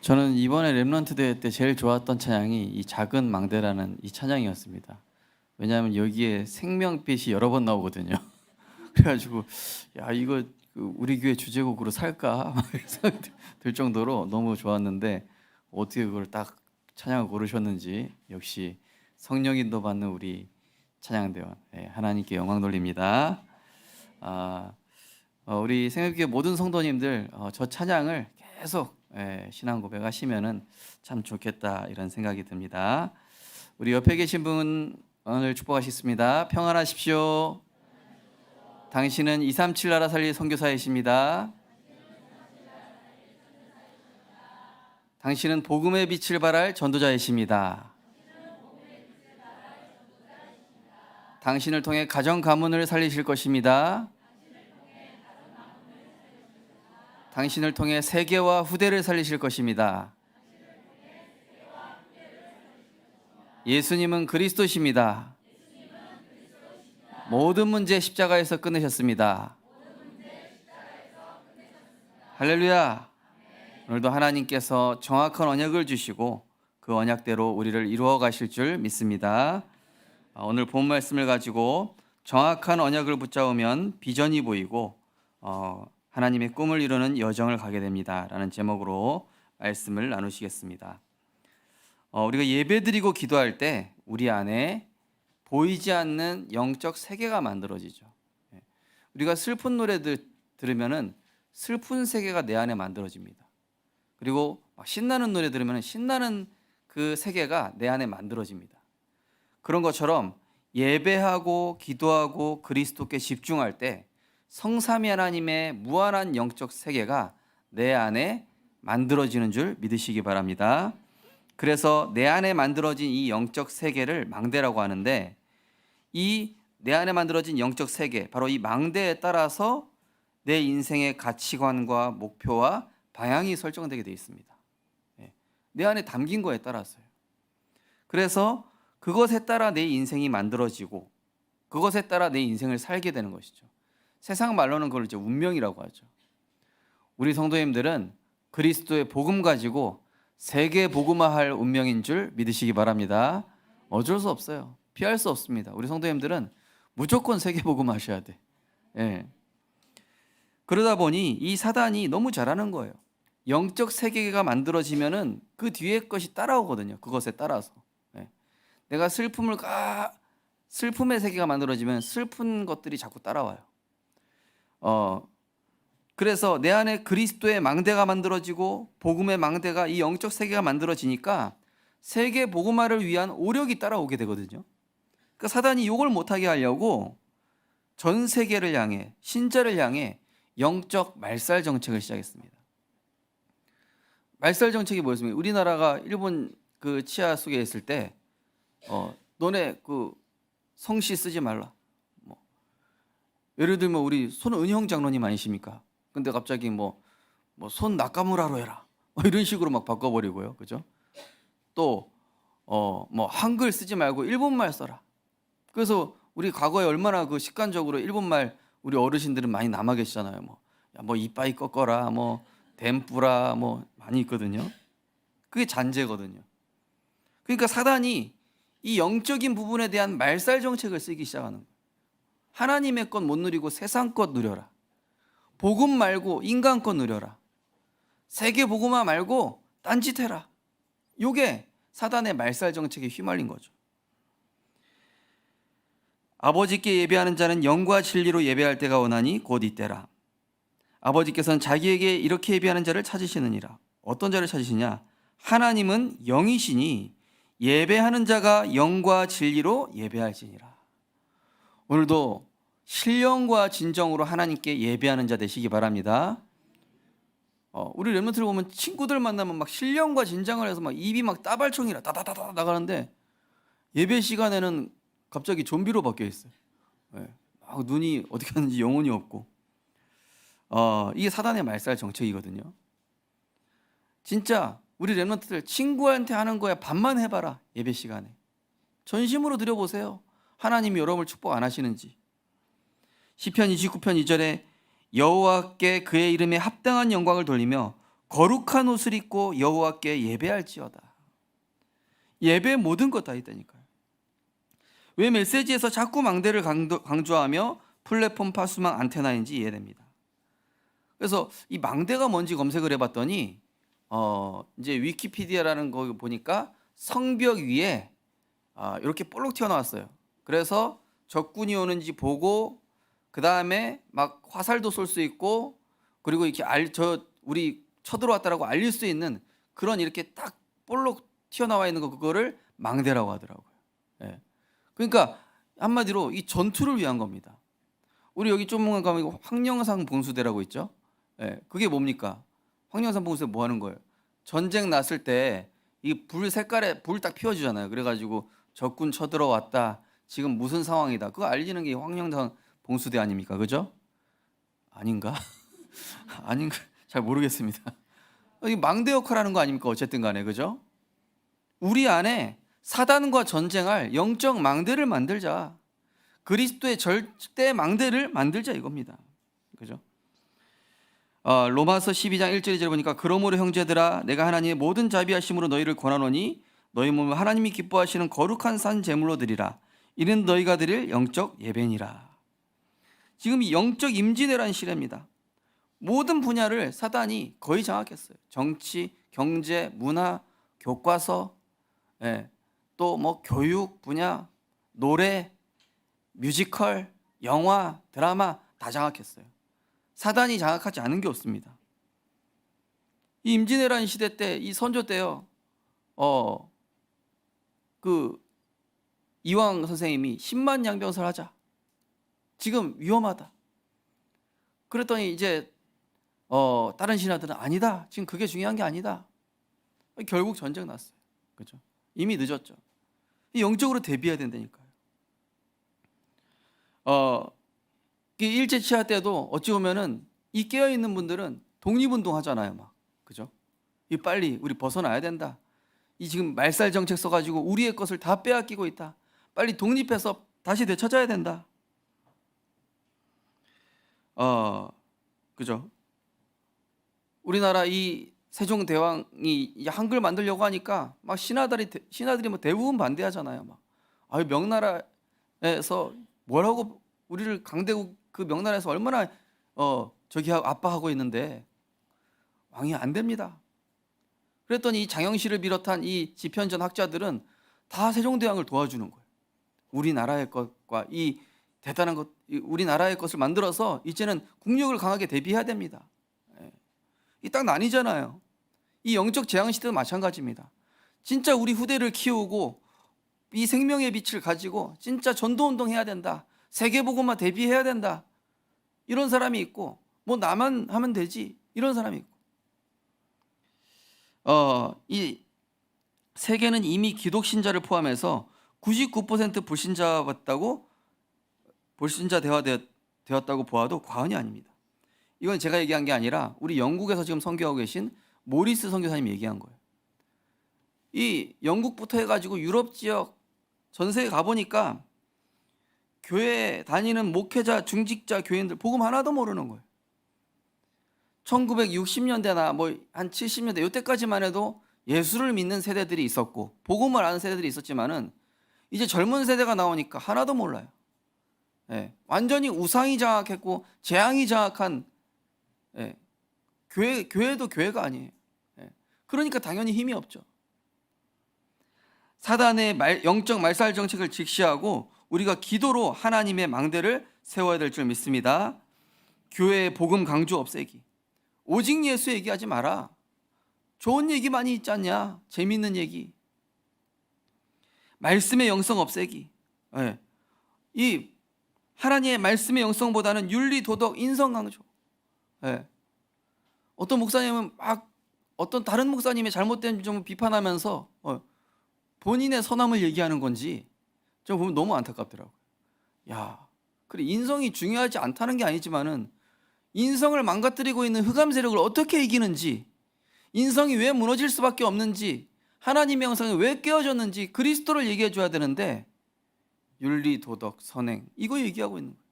저는 이번에 렘넌트 대회 때 제일 좋았던 찬양이 이 작은 망대라는 이 찬양이었습니다. 왜냐하면 여기에 생명빛이 여러 번 나오거든요. 그래가지고 야 이거 우리 교회 주제곡으로 살까 막 생각이 들 정도로 너무 좋았는데 어떻게 그걸 딱 찬양을 고르셨는지 역시 성령 인도 받는 우리 찬양대원 하나님께 영광 돌립니다. 우리 생명교회 모든 성도님들 저 찬양을 계속 신앙 고백하시면은 참 좋겠다 이런 생각이 듭니다. 우리 옆에 계신 분을 축복하시겠습니다. 평안하십시오. 당신은 237 나라 살릴 선교사이십니다. 당신은 복음의 빛을 발할 전도자이십니다. 당신을 통해 가정 가문을 살리실 것입니다. 당신을 통해 세계와 후대를 살리실 것입니다. 예수님은 그리스도십니다. 모든 문제 십자가에서 끝내셨습니다. 할렐루야. 오늘도 하나님께서 정확한 언약을 주시고 그 언약대로 우리를 이루어 가실 줄 믿습니다. 오늘 본 말씀을 가지고 정확한 언약을 붙잡으면 비전이 보이고 하나님의 꿈을 이루는 여정을 가게 됩니다 라는 제목으로 말씀을 나누시겠습니다. 우리가 예배드리고 기도할 때 우리 안에 보이지 않는 영적 세계가 만들어지죠. 우리가 슬픈 노래들 들으면은 슬픈 세계가 내 안에 만들어집니다. 그리고 막 신나는 노래 들으면 신나는 그 세계가 내 안에 만들어집니다. 그런 것처럼 예배하고 기도하고 그리스도께 집중할 때 성삼위 하나님의 무한한 영적 세계가 내 안에 만들어지는 줄 믿으시기 바랍니다. 그래서 내 안에 만들어진 이 영적 세계를 망대라고 하는데 이 내 안에 만들어진 영적 세계, 바로 이 망대에 따라서 내 인생의 가치관과 목표와 방향이 설정되게 되어 있습니다. 내 안에 담긴 거에 따라서요. 그래서 그것에 따라 내 인생이 만들어지고 그것에 따라 내 인생을 살게 되는 것이죠. 세상 말로는 그걸 이제 운명이라고 하죠. 우리 성도님들은 그리스도의 복음 가지고 세계 복음화할 운명인 줄 믿으시기 바랍니다. 어쩔 수 없어요. 피할 수 없습니다. 우리 성도님들은 무조건 세계 복음하셔야 돼. 그러다 보니 이 사단이 너무 잘하는 거예요. 영적 세계가 만들어지면은 그 뒤에 것이 따라오거든요. 그것에 따라서. 내가 슬픔의 세계가 만들어지면 슬픈 것들이 자꾸 따라와요. 그래서 내 안에 그리스도의 망대가 만들어지고 복음의 망대가 이 영적 세계가 만들어지니까 세계 복음화를 위한 오력이 따라오게 되거든요. 그러니까 사단이 욕을 못하게 하려고 전 세계를 향해 신자를 향해 영적 말살 정책을 시작했습니다. 말살 정책이 뭐였습니까? 우리나라가 일본 그 치하 속에 있을 때 너네 그 성씨 쓰지 말라. 예를 들면 우리 손은형 장로님 아니십니까? 근데 갑자기 손 나카무라로 해라. 이런 식으로 막 바꿔버리고요. 그죠? 또 한글 쓰지 말고 일본말 써라. 그래서 우리 과거에 얼마나 그 습관적으로 일본말 우리 어르신들은 많이 남아 계시잖아요. 이빠이 꺾어라, 덴뿌라 많이 있거든요. 그게 잔재거든요. 그러니까 사단이 이 영적인 부분에 대한 말살 정책을 쓰기 시작하는 거예요. 하나님의 것 못 누리고 세상 것 누려라. 복음 말고 인간 것 누려라. 세계 복음화 말고 딴짓해라. 이게 사단의 말살 정책에 휘말린 거죠. 아버지께 예배하는 자는 영과 진리로 예배할 때가 오나니 곧 이때라. 아버지께서는 자기에게 이렇게 예배하는 자를 찾으시느니라. 어떤 자를 찾으시냐? 하나님은 영이시니 예배하는 자가 영과 진리로 예배할지니라. 오늘도 신령과 진정으로 하나님께 예배하는 자 되시기 바랍니다. 우리 렘넌트를 보면 친구들 만나면 막 신령과 진정을 해서 막 입이 막 따발총이라 다다다다 나가는데 예배 시간에는 갑자기 좀비로 바뀌어 있어요. 막 눈이 어떻게 하는지 영혼이 없고. 이게 사단의 말살 정책이거든요. 진짜 우리 렘넌트들 친구한테 하는 거야 반만 해봐라. 예배 시간에 전심으로 드려보세요. 하나님이 여러분을 축복 안 하시는지. 시편 29편 2절에 여호와께 그의 이름에 합당한 영광을 돌리며 거룩한 옷을 입고 여호와께 예배할지어다. 예배의 모든 것 다 있다니까요. 왜 메시지에서 자꾸 망대를 강조하며 플랫폼 파수망 안테나인지 이해됩니다. 그래서 이 망대가 뭔지 검색을 해봤더니 이제 위키피디아라는 거 보니까 성벽 위에 이렇게 볼록 튀어나왔어요. 그래서 적군이 오는지 보고 그 다음에 막 화살도 쏠 수 있고, 그리고 이렇게 우리 쳐들어왔다라고 알릴 수 있는 그런 이렇게 딱 볼록 튀어나와 있는 거, 그거를 망대라고 하더라고요. 예. 그러니까 한마디로 이 전투를 위한 겁니다. 우리 여기 좀 가면 황령산 봉수대라고 있죠. 예. 그게 뭡니까? 황령산 봉수대 뭐 하는 거예요? 전쟁 났을 때 이 불 색깔에 불 딱 피워주잖아요. 그래가지고 적군 쳐들어왔다, 지금 무슨 상황이다, 그거 알리는 게 황령산 봉수대 아닙니까? 그죠? 아닌가? 아닌가? 잘 모르겠습니다. 이 망대 역할하는 거 아닙니까? 어쨌든 간에, 그죠? 우리 안에 사단과 전쟁할 영적 망대를 만들자. 그리스도의 절대 망대를 만들자 이겁니다. 그죠? 로마서 12장 1절 2절 보니까 그러므로 형제들아 내가 하나님의 모든 자비하심으로 너희를 권하노니 너희 몸을 하나님이 기뻐하시는 거룩한 산 제물로 드리라. 이는 너희가 드릴 영적 예배니라. 지금 이 영적 임진왜란 시대입니다. 모든 분야를 사단이 거의 장악했어요. 정치, 경제, 문화, 교과서, 또 뭐 교육 분야, 노래, 뮤지컬, 영화, 드라마 다 장악했어요. 사단이 장악하지 않은 게 없습니다. 이 임진왜란 시대 때, 이 선조 때요, 그 이황 선생님이 10만 양병설 하자. 지금 위험하다. 그랬더니 이제 다른 신하들은 아니다. 지금 그게 중요한 게 아니다. 결국 전쟁 났어요. 그렇죠? 이미 늦었죠. 영적으로 대비해야 된다니까요. 일제 치하 때도 어찌 보면은 이 깨어 있는 분들은 독립운동 하잖아요, 막. 그죠? 이 빨리 우리 벗어나야 된다. 이 지금 말살 정책 써가지고 우리의 것을 다 빼앗기고 있다. 빨리 독립해서 다시 되찾아야 된다. 그죠? 우리나라 이 세종대왕이 한글 만들려고 하니까 막 신하들이 뭐 대부분 반대하잖아요. 막 명나라에서 뭐라고 우리를 강대국 그 명나라에서 얼마나 저기 압박하고 있는데 왕이 안 됩니다. 그랬더니 이 장영실을 비롯한 이 지편전 학자들은 다 세종대왕을 도와주는 거예요. 우리나라의 것과 이 대단한 것, 우리나라의 것을 만들어서 이제는 국력을 강하게 대비해야 됩니다. 이 딱 나뉘잖아요. 이 영적 재앙 시대도 마찬가지입니다. 진짜 우리 후대를 키우고 이 생명의 빛을 가지고 진짜 전도운동 해야 된다. 세계복음화 대비해야 된다. 이런 사람이 있고, 뭐 나만 하면 되지. 이런 사람이 있고. 이 세계는 이미 기독신자를 포함해서 99% 불신자 대화되었다고 보아도 과언이 아닙니다. 이건 제가 얘기한 게 아니라 우리 영국에서 지금 선교하고 계신 모리스 선교사님이 얘기한 거예요. 이 영국부터 해가지고 유럽 지역 전 세계 가보니까 교회 다니는 목회자, 중직자, 교인들 복음 하나도 모르는 거예요. 1960년대나 뭐 한 70년대 이때까지만 해도 예수를 믿는 세대들이 있었고 복음을 아는 세대들이 있었지만은 이제 젊은 세대가 나오니까 하나도 몰라요. 완전히 우상이 장악했고 재앙이 장악한 교회도 교회가 아니에요. 그러니까 당연히 힘이 없죠. 사단의 영적 말살 정책을 직시하고 우리가 기도로 하나님의 망대를 세워야 될 줄 믿습니다. 교회의 복음 강조 없애기. 오직 예수 얘기하지 마라. 좋은 얘기 많이 있지 않냐? 재미있는 얘기. 말씀의 영성 없애기. 이 하나님의 말씀의 영성보다는 윤리, 도덕, 인성 강조. 어떤 목사님은 막 어떤 다른 목사님의 잘못된 점을 비판하면서 본인의 선함을 얘기하는 건지 저 보면 너무 안타깝더라고요. 야, 그래 인성이 중요하지 않다는 게 아니지만은 인성을 망가뜨리고 있는 흑암 세력을 어떻게 이기는지, 인성이 왜 무너질 수밖에 없는지, 하나님의 영성이 왜 깨어졌는지 그리스도를 얘기해 줘야 되는데 윤리, 도덕, 선행 이거 얘기하고 있는 거예요.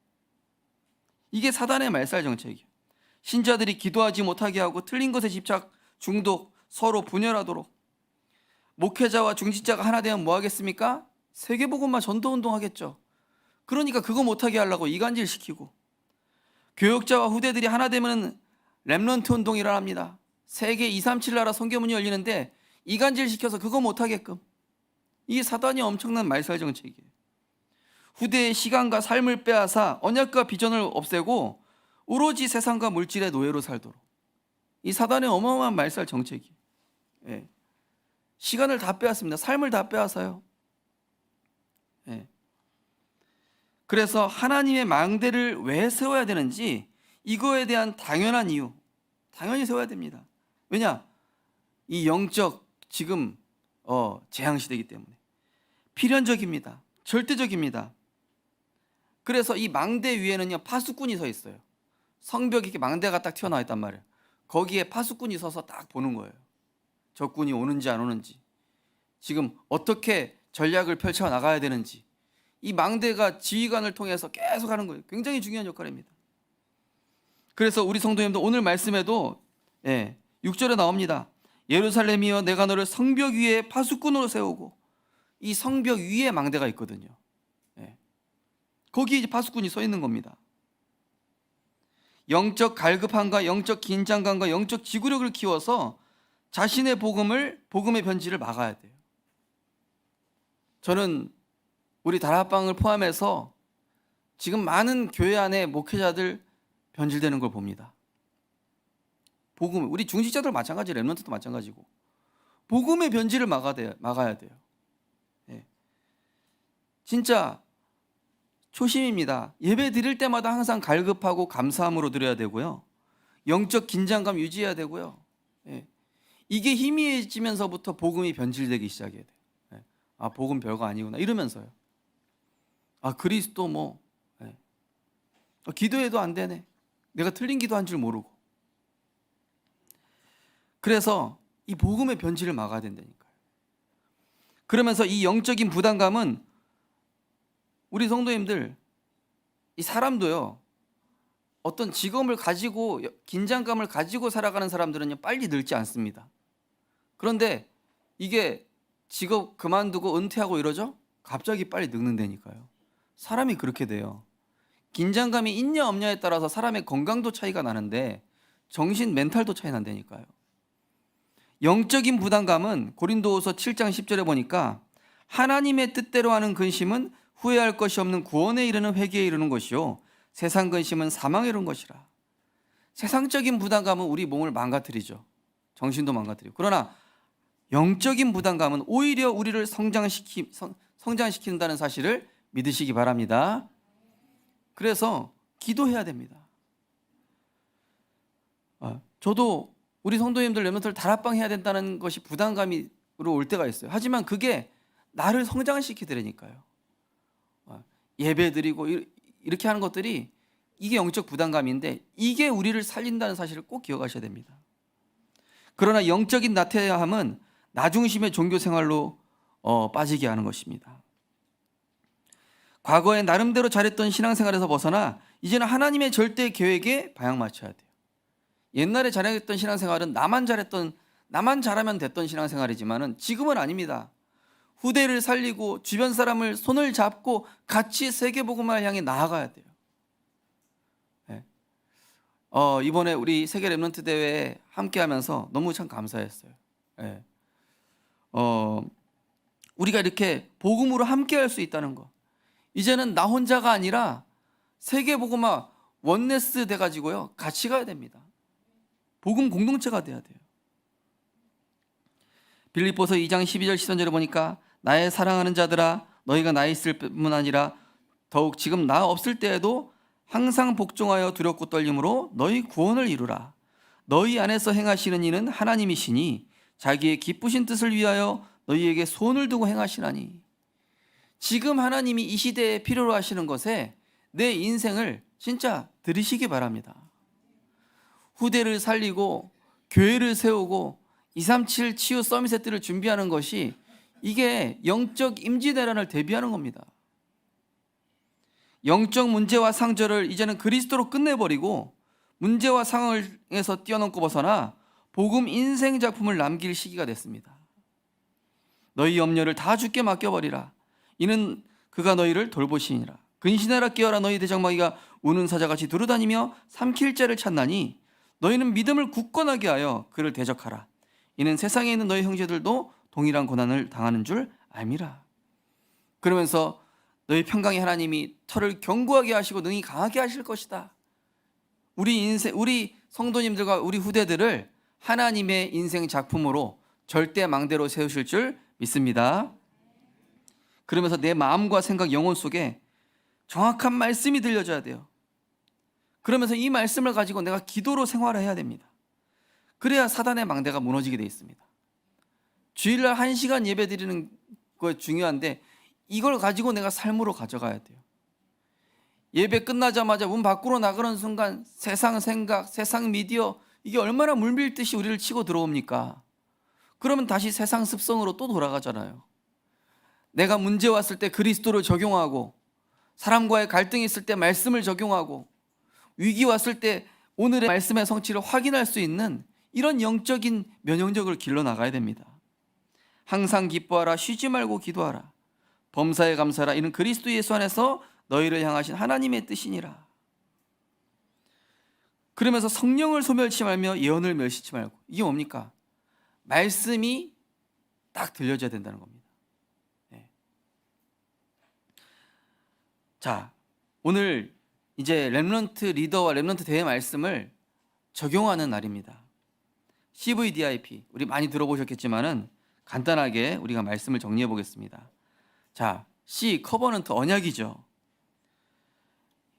이게 사단의 말살 정책이에요. 신자들이 기도하지 못하게 하고 틀린 것에 집착, 중독, 서로 분열하도록. 목회자와 중직자가 하나 되면 뭐 하겠습니까? 세계복음화 전도운동 하겠죠. 그러니까 그거 못하게 하려고 이간질시키고, 교역자와 후대들이 하나 되면 렘넌트 운동이 일어납니다. 세계 237 나라 선교문이 열리는데 이간질시켜서 그거 못하게끔. 이게 사단이 엄청난 말살 정책이에요. 후대의 시간과 삶을 빼앗아 언약과 비전을 없애고 오로지 세상과 물질의 노예로 살도록. 이 사단의 어마어마한 말살 정책이에요. 예. 시간을 다 빼앗습니다. 삶을 다 빼앗아요. 예. 그래서 하나님의 망대를 왜 세워야 되는지, 이거에 대한 당연한 이유, 당연히 세워야 됩니다. 왜냐? 이 영적 지금 재앙시대이기 때문에 필연적입니다. 절대적입니다. 그래서 이 망대 위에는요 파수꾼이 서 있어요. 성벽이 이렇게 망대가 딱 튀어나와 있단 말이에요. 거기에 파수꾼이 서서 딱 보는 거예요. 적군이 오는지 안 오는지, 지금 어떻게 전략을 펼쳐 나가야 되는지. 이 망대가 지휘관을 통해서 계속 하는 거예요. 굉장히 중요한 역할입니다. 그래서 우리 성도님들 오늘 말씀에도 6절에 나옵니다. 예루살렘이여 내가 너를 성벽 위에 파수꾼으로 세우고. 이 성벽 위에 망대가 있거든요. 거기에 이제 파수꾼이 서 있는 겁니다. 영적 갈급함과 영적 긴장감과 영적 지구력을 키워서 자신의 복음의 변질을 막아야 돼요. 저는 우리 다락방을 포함해서 지금 많은 교회 안에 목회자들 변질되는 걸 봅니다. 복음, 우리 중직자들 마찬가지로, 렘넌트도 마찬가지고 복음의 변질을 막아야 돼요. 진짜 초심입니다. 예배 드릴 때마다 항상 갈급하고 감사함으로 드려야 되고요. 영적 긴장감 유지해야 되고요. 이게 희미해지면서부터 복음이 변질되기 시작해야 돼요. 아, 복음 별거 아니구나 이러면서요. 아, 그리스도 기도해도 안 되네. 내가 틀린 기도한 줄 모르고. 그래서 이 복음의 변질을 막아야 된다니까요. 그러면서 이 영적인 부담감은 우리 성도님들, 이 사람도요, 어떤 직업을 가지고 긴장감을 가지고 살아가는 사람들은요 빨리 늙지 않습니다. 그런데 이게 직업 그만두고 은퇴하고 이러죠? 갑자기 빨리 늙는다니까요. 사람이 그렇게 돼요. 긴장감이 있냐 없냐에 따라서 사람의 건강도 차이가 나는데 정신 멘탈도 차이 난다니까요. 영적인 부담감은 고린도후서 7장 10절에 보니까 하나님의 뜻대로 하는 근심은 후회할 것이 없는 구원에 이르는 회개에 이르는 것이요 세상 근심은 사망에 이르는 것이라. 세상적인 부담감은 우리 몸을 망가뜨리죠. 정신도 망가뜨리고. 그러나 영적인 부담감은 오히려 우리를 성장시킨다는 사실을 믿으시기 바랍니다. 그래서 기도해야 됩니다. 저도 우리 성도님들 렘넌트를 다락방 해야 된다는 것이 부담감으로 올 때가 있어요. 하지만 그게 나를 성장시키더라니까요. 예배 드리고 이렇게 하는 것들이 이게 영적 부담감인데 이게 우리를 살린다는 사실을 꼭 기억하셔야 됩니다. 그러나 영적인 나태함은 나 중심의 종교 생활로 빠지게 하는 것입니다. 과거에 나름대로 잘했던 신앙생활에서 벗어나 이제는 하나님의 절대 계획에 방향 맞춰야 돼요. 옛날에 잘했던 신앙생활은 나만 잘하면 됐던 신앙생활이지만은 지금은 아닙니다. 후대를 살리고 주변 사람을 손을 잡고 같이 세계복음화를 향해 나아가야 돼요. 이번에 우리 세계 렘넌트 대회에 함께하면서 너무 참 감사했어요. 우리가 이렇게 복음으로 함께할 수 있다는 거. 이제는 나 혼자가 아니라 세계복음화 원네스 돼가지고요 같이 가야 됩니다. 복음 공동체가 돼야 돼요. 빌립보서 2장 12절 13절에 보니까 나의 사랑하는 자들아 너희가 나 있을 뿐만 아니라 더욱 지금 나 없을 때에도 항상 복종하여 두렵고 떨림으로 너희 구원을 이루라. 너희 안에서 행하시는 이는 하나님이시니 자기의 기쁘신 뜻을 위하여 너희에게 손을 두고 행하시나니. 지금 하나님이 이 시대에 필요로 하시는 것에 내 인생을 진짜 들이시기 바랍니다. 후대를 살리고 교회를 세우고 237 치유 서밋 세트를 준비하는 것이 이게 영적 임지대란을 대비하는 겁니다. 영적 문제와 상절을 이제는 그리스도로 끝내버리고 문제와 상황에서 뛰어넘고 벗어나 복음 인생 작품을 남길 시기가 됐습니다. 너희 염려를 다 주께 맡겨버리라. 이는 그가 너희를 돌보시니라. 근신하라 깨어라. 너희 대적마귀가 우는 사자같이 두루다니며 삼킬 자를 찾나니 너희는 믿음을 굳건하게 하여 그를 대적하라. 이는 세상에 있는 너희 형제들도 동일한 고난을 당하는 줄 알미라. 그러면서 너희 평강의 하나님이 터를 견고하게 하시고 능히 강하게 하실 것이다. 우리 성도님들과 우리 후대들을 하나님의 인생 작품으로 절대 망대로 세우실 줄 믿습니다. 그러면서 내 마음과 생각, 영혼 속에 정확한 말씀이 들려줘야 돼요. 그러면서 이 말씀을 가지고 내가 기도로 생활을 해야 됩니다. 그래야 사단의 망대가 무너지게 되어 있습니다. 주일날 1시간 예배 드리는 거 중요한데 이걸 가지고 내가 삶으로 가져가야 돼요. 예배 끝나자마자 문 밖으로 나가는 순간 세상 생각, 세상 미디어 이게 얼마나 물밀듯이 우리를 치고 들어옵니까? 그러면 다시 세상 습성으로 또 돌아가잖아요. 내가 문제 왔을 때 그리스도를 적용하고, 사람과의 갈등이 있을 때 말씀을 적용하고, 위기 왔을 때 오늘의 말씀의 성취를 확인할 수 있는 이런 영적인 면역력을 길러 나가야 됩니다. 항상 기뻐하라. 쉬지 말고 기도하라. 범사에 감사하라. 이는 그리스도 예수 안에서 너희를 향하신 하나님의 뜻이니라. 그러면서 성령을 소멸치 말며 예언을 멸시치 말고. 이게 뭡니까? 말씀이 딱 들려줘야 된다는 겁니다. 네. 자, 오늘 이제 렘넌트 리더와 렘넌트 대회 말씀을 적용하는 날입니다. CVDIP 우리 많이 들어보셨겠지만은 간단하게 우리가 말씀을 정리해 보겠습니다. 자, C 커버넌트 언약이죠.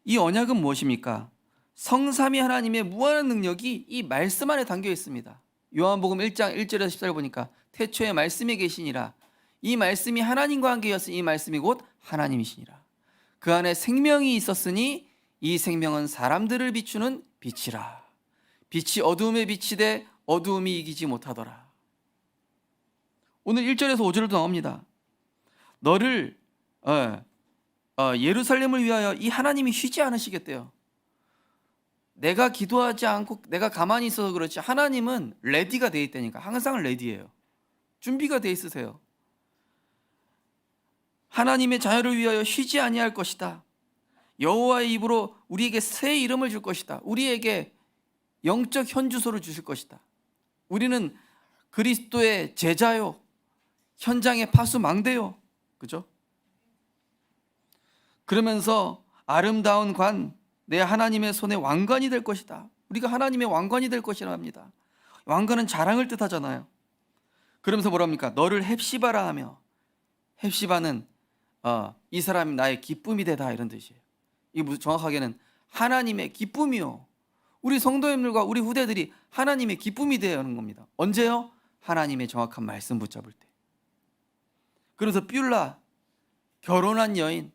이 언약은 무엇입니까? 성삼위 하나님의 무한한 능력이 이 말씀 안에 담겨 있습니다. 요한복음 1장 1절에서 14절 보니까 태초에 말씀이 계시니라. 이 말씀이 하나님과 함께였으니 이 말씀이 곧 하나님이시니라. 그 안에 생명이 있었으니 이 생명은 사람들을 비추는 빛이라. 빛이 어두움에 비치되 어두움이 이기지 못하더라. 오늘 1절에서 5절도 나옵니다. 너를 예루살렘을 위하여 이 하나님이 쉬지 않으시겠대요. 내가 기도하지 않고 내가 가만히 있어서 그렇지 하나님은 레디가 돼 있다니까. 항상 레디예요. 준비가 돼 있으세요. 하나님의 자녀를 위하여 쉬지 아니할 것이다. 여호와의 입으로 우리에게 새 이름을 줄 것이다. 우리에게 영적 현주소를 주실 것이다. 우리는 그리스도의 제자요, 현장의 파수망대요. 그죠? 그러면서 아름다운 관, 내 하나님의 손에 왕관이 될 것이다. 우리가 하나님의 왕관이 될 것이라 합니다. 왕관은 자랑을 뜻하잖아요. 그러면서 뭐랍니까? 너를 헵시바라 하며, 헵시바는 이 사람이 나의 기쁨이 되다 이런 뜻이에요. 이게 정확하게는 하나님의 기쁨이요. 우리 성도님들과 우리 후대들이 하나님의 기쁨이 되는 겁니다. 언제요? 하나님의 정확한 말씀 붙잡을 때. 그래서 뷸라, 결혼한 여인,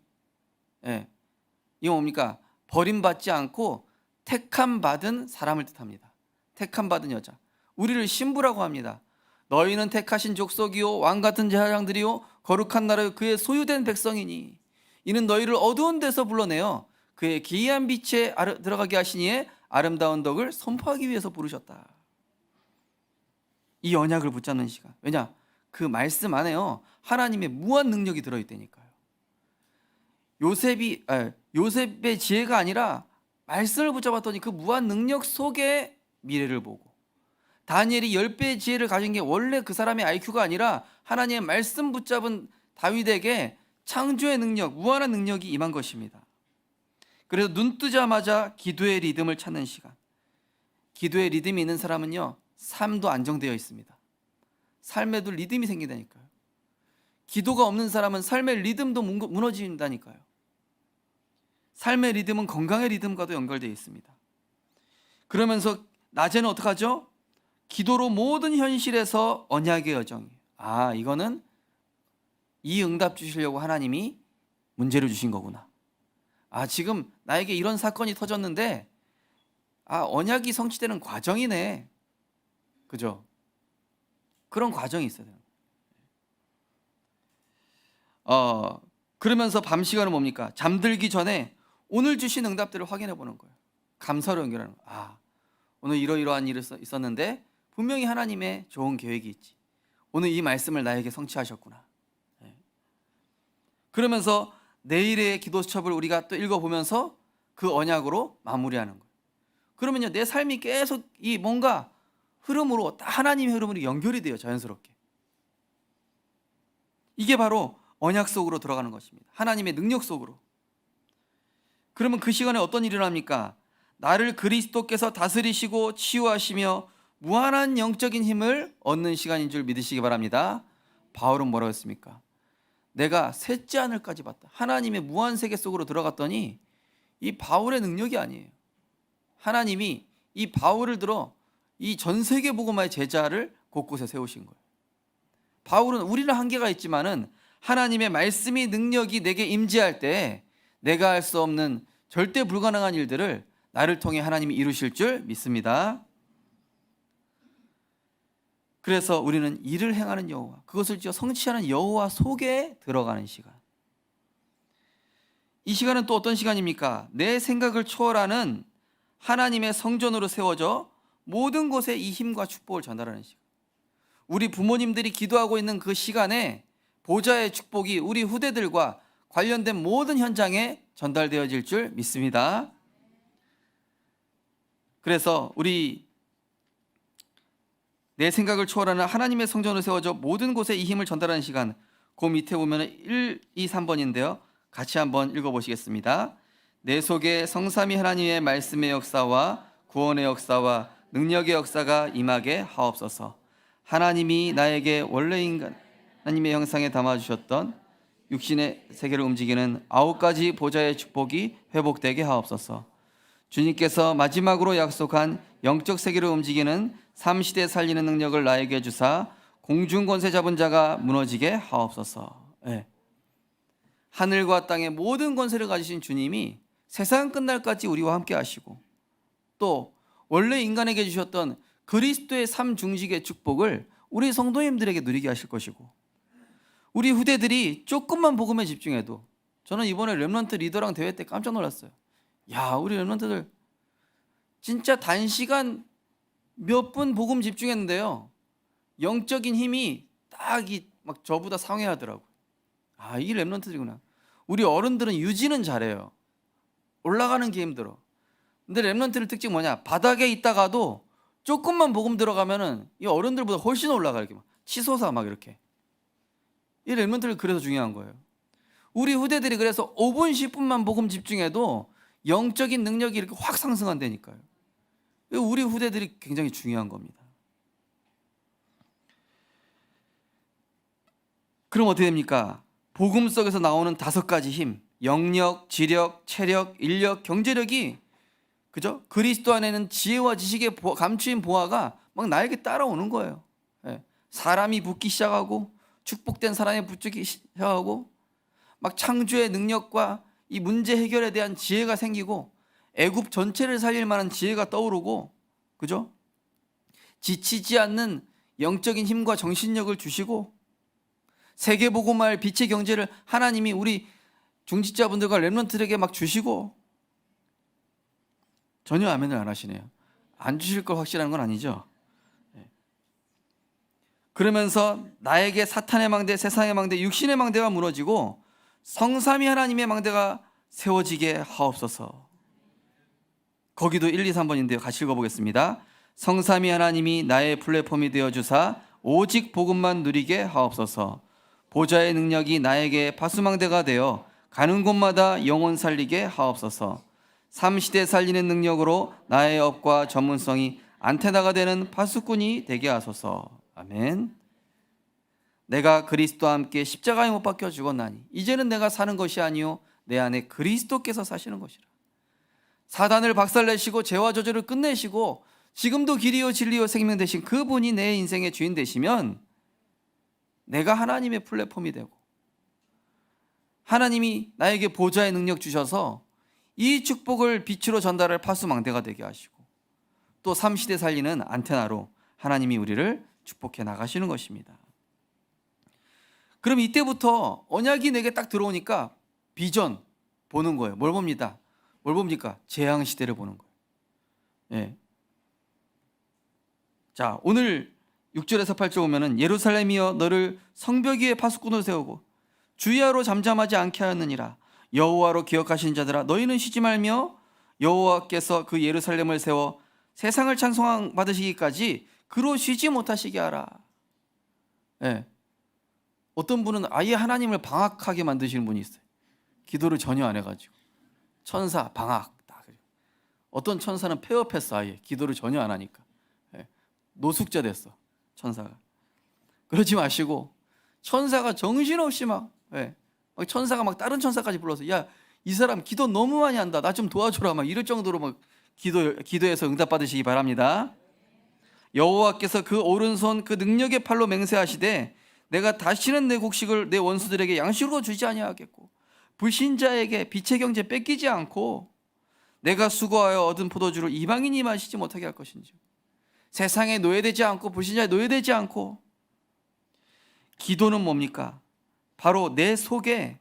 이거 뭡니까? 버림받지 않고 택함 받은 사람을 뜻합니다. 택함 받은 여자. 우리를 신부라고 합니다. 너희는 택하신 족속이요 왕같은 제사장들이요 거룩한 나라요 그의 소유된 백성이니 이는 너희를 어두운 데서 불러내어 그의 기이한 빛에 들어가게 하시니에 아름다운 덕을 선포하기 위해서 부르셨다. 이 언약을 붙잡는 시간. 왜냐? 그 말씀 안에요 하나님의 무한 능력이 들어있다니까요. 요셉의 지혜가 아니라 말씀을 붙잡았더니 그 무한 능력 속에 미래를 보고, 다니엘이 10배의 지혜를 가진 게 원래 그 사람의 IQ가 아니라 하나님의 말씀 붙잡은 다윗에게 창조의 능력, 무한한 능력이 임한 것입니다. 그래서 눈 뜨자마자 기도의 리듬을 찾는 시간. 기도의 리듬이 있는 사람은요 삶도 안정되어 있습니다. 삶에도 리듬이 생긴다니까요. 기도가 없는 사람은 삶의 리듬도 무너진다니까요. 삶의 리듬은 건강의 리듬과도 연결되어 있습니다. 그러면서 낮에는 어떻게 하죠? 기도로 모든 현실에서 언약의 여정이에요. 이거는 이 응답 주시려고 하나님이 문제를 주신 거구나. 지금 나에게 이런 사건이 터졌는데 언약이 성취되는 과정이네. 그죠? 그런 과정이 있어요. 그러면서 밤 시간은 뭡니까? 잠들기 전에 오늘 주신 응답들을 확인해 보는 거예요. 감사로 연결하는 거예요. 오늘 이러이러한 일이 있었는데 분명히 하나님의 좋은 계획이 있지. 오늘 이 말씀을 나에게 성취하셨구나. 그러면서 내일의 기도수첩을 우리가 또 읽어보면서 그 언약으로 마무리하는 거예요. 그러면요, 내 삶이 계속 이 뭔가 흐름으로, 하나님의 흐름으로 연결이 돼요. 자연스럽게. 이게 바로 언약 속으로 들어가는 것입니다. 하나님의 능력 속으로. 그러면 그 시간에 어떤 일이 일어납니까? 나를 그리스도께서 다스리시고 치유하시며 무한한 영적인 힘을 얻는 시간인 줄 믿으시기 바랍니다. 바울은 뭐라고 했습니까? 내가 셋째 하늘까지 봤다. 하나님의 무한 세계 속으로 들어갔더니 이 바울의 능력이 아니에요. 하나님이 이 바울을 들어 이 전 세계 복음화의 제자를 곳곳에 세우신 거예요. 바울은 우리는 한계가 있지만은 하나님의 말씀이 능력이 내게 임재할 때 내가 할 수 없는 절대 불가능한 일들을 나를 통해 하나님이 이루실 줄 믿습니다. 그래서 우리는 일을 행하는 여호와, 그것을 지어 성취하는 여호와 속에 들어가는 시간. 이 시간은 또 어떤 시간입니까? 내 생각을 초월하는 하나님의 성전으로 세워져 모든 곳에 이 힘과 축복을 전달하는 시간. 우리 부모님들이 기도하고 있는 그 시간에 보좌의 축복이 우리 후대들과 관련된 모든 현장에 전달되어질 줄 믿습니다. 그래서 우리 내 생각을 초월하는 하나님의 성전으로 세워져 모든 곳에 이 힘을 전달하는 시간, 그 밑에 보면 1, 2, 3번인데요. 같이 한번 읽어보시겠습니다. 내 속에 성삼위 하나님의 말씀의 역사와 구원의 역사와 능력의 역사가 임하게 하옵소서. 하나님이 나에게 원래 인간 하나님의 형상에 담아주셨던 육신의 세계를 움직이는 9가지 보좌의 축복이 회복되게 하옵소서. 주님께서 마지막으로 약속한 영적 세계를 움직이는 3시대 살리는 능력을 나에게 주사 공중 권세 잡은 자가 무너지게 하옵소서. 네. 하늘과 땅의 모든 권세를 가지신 주님이 세상 끝날까지 우리와 함께 하시고 또 원래 인간에게 주셨던 그리스도의 삶 중식의 축복을 우리 성도님들에게 누리게 하실 것이고, 우리 후대들이 조금만 복음에 집중해도, 저는 이번에 렘넌트 리더랑 대회 때 깜짝 놀랐어요. 야, 우리 렘넌트들 진짜 단시간 몇 분 복음 집중했는데요, 영적인 힘이 딱 막 저보다 상회하더라고요. 아, 이 렘넌트들이구나. 우리 어른들은 유지는 잘해요. 올라가는 게 힘들어. 근데 렘넌트의 특징 뭐냐? 바닥에 있다가도 조금만 복음 들어가면은 이 어른들보다 훨씬 올라가. 이렇게 막 치솟아 막 이렇게. 이 렘넌트를 그래서 중요한 거예요. 우리 후대들이 그래서 5분 10분만 복음 집중해도 영적인 능력이 이렇게 확 상승한다니까요. 우리 후대들이 굉장히 중요한 겁니다. 그럼 어떻게 됩니까? 복음 속에서 나오는 5가지 힘, 영력, 지력, 체력, 인력, 경제력이, 그죠? 그리스도 안에는 지혜와 지식의 감추인 보화가 막 나에게 따라오는 거예요. 사람이 붙기 시작하고 축복된 사람이 붙기 시작하고 막 창조의 능력과 이 문제 해결에 대한 지혜가 생기고 애굽 전체를 살릴 만한 지혜가 떠오르고, 그죠? 지치지 않는 영적인 힘과 정신력을 주시고 세계 복음화할 빛의 경제를 하나님이 우리 중직자분들과 렘넌트들에게 막 주시고. 전혀 아멘을 안 하시네요. 안 주실 걸 확실한 건 아니죠. 그러면서 나에게 사탄의 망대, 세상의 망대, 육신의 망대가 무너지고 성삼위 하나님의 망대가 세워지게 하옵소서. 거기도 1, 2, 3번인데요. 같이 읽어보겠습니다. 성삼위 하나님이 나의 플랫폼이 되어주사 오직 복음만 누리게 하옵소서. 보좌의 능력이 나에게 파수망대가 되어 가는 곳마다 영혼 살리게 하옵소서. 3시대 살리는 능력으로 나의 업과 전문성이 안테나가 되는 파수꾼이 되게 하소서. 아멘. 내가 그리스도와 함께 십자가에 못 박혀 죽었나니 이제는 내가 사는 것이 아니요 내 안에 그리스도께서 사시는 것이라. 사단을 박살내시고 죄와 저주를 끝내시고 지금도 길이요 진리요 생명 되신 그분이 내 인생의 주인 되시면 내가 하나님의 플랫폼이 되고 하나님이 나에게 보좌의 능력 주셔서 이 축복을 빛으로 전달할 파수망대가 되게 하시고 또 3시대 살리는 안테나로 하나님이 우리를 축복해 나가시는 것입니다. 그럼 이때부터 언약이 내게 딱 들어오니까 비전 보는 거예요. 뭘 봅니다? 뭘 봅니까? 재앙시대를 보는 거예요. 예. 자, 오늘 6절에서 8절 보면은 예루살렘이여 너를 성벽 위에 파수꾼을 세우고 주야로 잠잠하지 않게 하느니라. 여호와로 기억하신 자들아 너희는 쉬지 말며 여호와께서 그 예루살렘을 세워 세상을 찬송 받으시기까지 그로 쉬지 못하시게 하라. 예. 어떤 분은 아예 하나님을 방학하게 만드시는 분이 있어요. 기도를 전혀 안 해가지고 천사 방학. 어떤 천사는 폐업했어. 아예 기도를 전혀 안 하니까. 예. 노숙자 됐어 천사가. 그러지 마시고 천사가 정신없이 막 천사가 막 다른 천사까지 불러서 야, 이 사람 기도 너무 많이 한다. 나 좀 도와줘라. 막 이럴 정도로 막 기도해서 응답 받으시기 바랍니다. 여호와께서 그 오른손 그 능력의 팔로 맹세하시되 내가 다시는 내 곡식을 내 원수들에게 양식으로 주지 아니하겠고 불신자에게 빛의 경제 뺏기지 않고 내가 수고하여 얻은 포도주를 이방인이 마시지 못하게 할 것인지 세상에 노예되지 않고 불신자에 노예되지 않고. 기도는 뭡니까? 바로 내 속에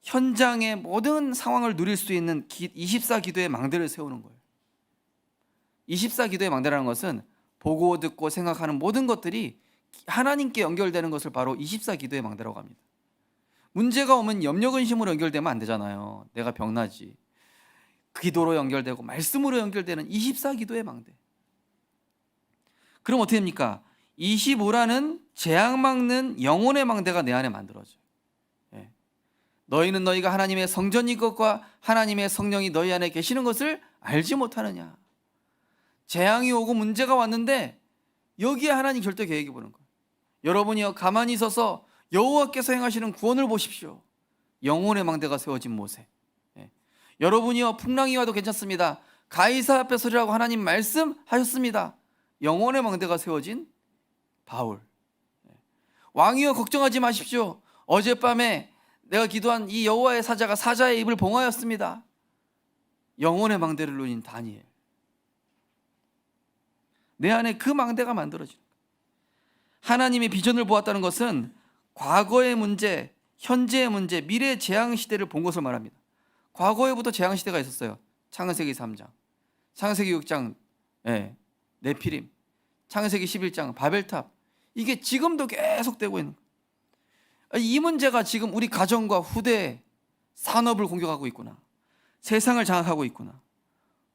현장의 모든 상황을 누릴 수 있는 24기도의 망대를 세우는 거예요. 24기도의 망대라는 것은 보고 듣고 생각하는 모든 것들이 하나님께 연결되는 것을 바로 24기도의 망대라고 합니다. 문제가 오면 염려 근심으로 연결되면 안 되잖아요. 내가 병나지. 기도로 연결되고 말씀으로 연결되는 24기도의 망대. 그럼 어떻게 됩니까? 25라는 재앙 막는 영혼의 망대가 내 안에 만들어져요. 너희는 너희가 하나님의 성전인 것과 하나님의 성령이 너희 안에 계시는 것을 알지 못하느냐. 재앙이 오고 문제가 왔는데 여기에 하나님 절대 계획이 보는 거예요. 여러분이요 가만히 있어서 여호와께서 행하시는 구원을 보십시오. 영혼의 망대가 세워진 모세. 여러분이요 풍랑이 와도 괜찮습니다. 가이사 앞에 서리라고 하나님 말씀하셨습니다. 영혼의 망대가 세워진 바울. 왕이여 걱정하지 마십시오. 어젯밤에 내가 기도한 이 여호와의 사자가 사자의 입을 봉하였습니다. 영혼의 망대를 누린 다니엘. 내 안에 그 망대가 만들어지는 거예요. 하나님의 비전을 보았다는 것은 과거의 문제, 현재의 문제, 미래의 재앙 시대를 본 것을 말합니다. 과거에부터 재앙 시대가 있었어요. 창세기 3장, 창세기 6장 네피림, 창세기 11장 바벨탑. 이게 지금도 계속되고 있는 거예요. 이 문제가 지금 우리 가정과 후대 산업을 공격하고 있구나. 세상을 장악하고 있구나.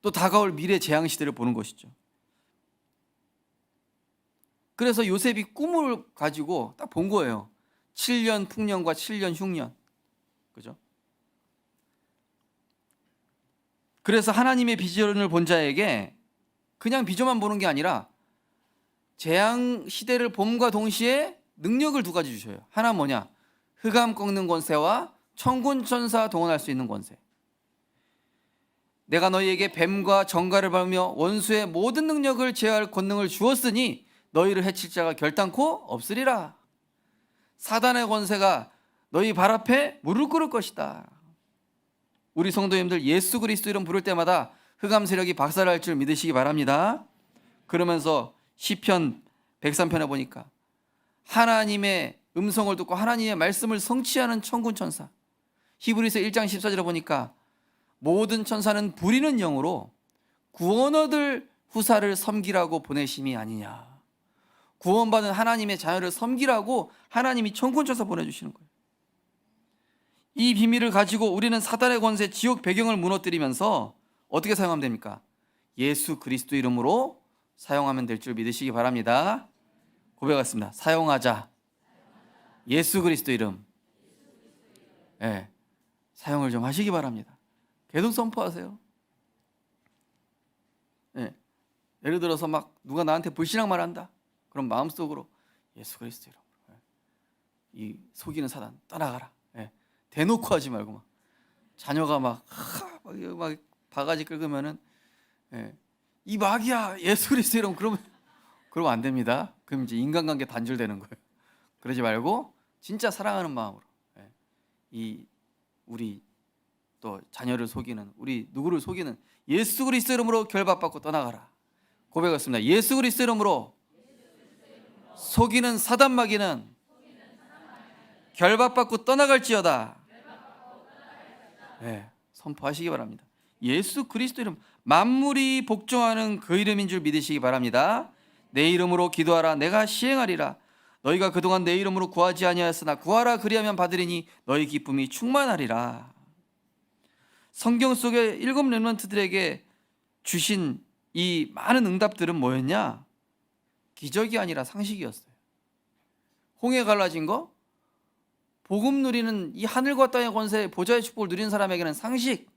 또 다가올 미래 재앙 시대를 보는 것이죠. 그래서 요셉이 꿈을 가지고 딱 본 거예요. 7년 풍년과 7년 흉년. 그죠? 그래서 하나님의 비전을 본 자에게 그냥 비전만 보는 게 아니라 재앙 시대를 봄과 동시에 능력을 두 가지 주셔요. 하나는 뭐냐? 흑암 꺾는 권세와 천군 천사 동원할 수 있는 권세. 내가 너희에게 뱀과 정갈을 밟으며 원수의 모든 능력을 제어할 권능을 주었으니 너희를 해칠 자가 결단코 없으리라. 사단의 권세가 너희 발 앞에 무릎 꿇을 것이다. 우리 성도님들 예수 그리스도 이름 부를 때마다 흑암 세력이 박살날 줄 믿으시기 바랍니다. 그러면서 시편 103편에 보니까 하나님의 음성을 듣고 하나님의 말씀을 성취하는 천군 천사. 히브리서 1장 14절에 보니까 모든 천사는 부리는 영으로 구원 얻을 후사를 섬기라고 보내심이 아니냐. 구원받은 하나님의 자녀를 섬기라고 하나님이 천군 천사 보내주시는 거예요. 이 비밀을 가지고 우리는 사단의 권세, 지옥 배경을 무너뜨리면서 어떻게 사용하면 됩니까? 예수 그리스도 이름으로 사용하면 될 줄 믿으시기 바랍니다. 고백하겠습니다. 사용하자. 예수 그리스도 이름. 사용을 좀 하시기 바랍니다. 계속 선포하세요. 예를 들어서 막 누가 나한테 불신앙 말한다. 그럼 마음속으로 예수 그리스도 이름으로 이 속이는 사단 떠나가라. 대놓고 하지 말고 막 자녀가 막 바가지 긁으면은 이 마귀야 예수 그리스도 이름 그러면 안 됩니다. 그럼 이제 인간관계 단절되는 거예요. 그러지 말고 진짜 사랑하는 마음으로 이 우리 또 자녀를 속이는 우리 누구를 속이는 예수 그리스도 이름으로 결박받고 떠나가라. 고백했습니다. 예수 그리스도 이름으로 속이는 사단 마귀는 결박받고 떠나갈지어다. 선포하시기 바랍니다. 예수 그리스도 이름, 만물이 복종하는 그 이름인 줄 믿으시기 바랍니다. 내 이름으로 기도하라. 내가 시행하리라. 너희가 그동안 내 이름으로 구하지 아니하였으나 구하라 그리하면 받으리니 너희 기쁨이 충만하리라. 성경 속의 7 렘넌트들에게 주신 이 많은 응답들은 뭐였냐? 기적이 아니라 상식이었어요. 홍해 갈라진 거, 복음 누리는 이 하늘과 땅의 권세, 보좌의 축복을 누리는 사람에게는 상식.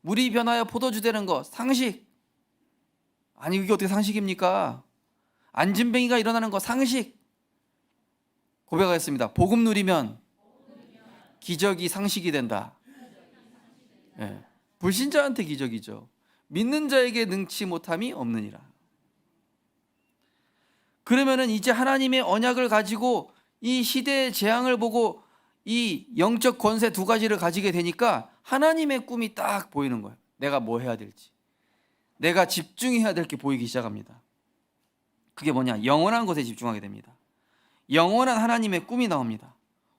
물이 변하여 포도주 되는 거, 상식. 아니 그게 어떻게 상식입니까? 안진뱅이가 일어나는 거, 상식. 고백하겠습니다. 복음 누리면 기적이 상식이 된다. 네. 불신자한테 기적이죠. 믿는 자에게 능치 못함이 없느니라. 그러면은 이제 하나님의 언약을 가지고 이 시대의 재앙을 보고 이 영적 권세 2가지를 가지게 되니까 하나님의 꿈이 딱 보이는 거예요. 내가 뭐 해야 될지, 내가 집중해야 될 게 보이기 시작합니다. 그게 뭐냐? 영원한 것에 집중하게 됩니다. 영원한 하나님의 꿈이 나옵니다.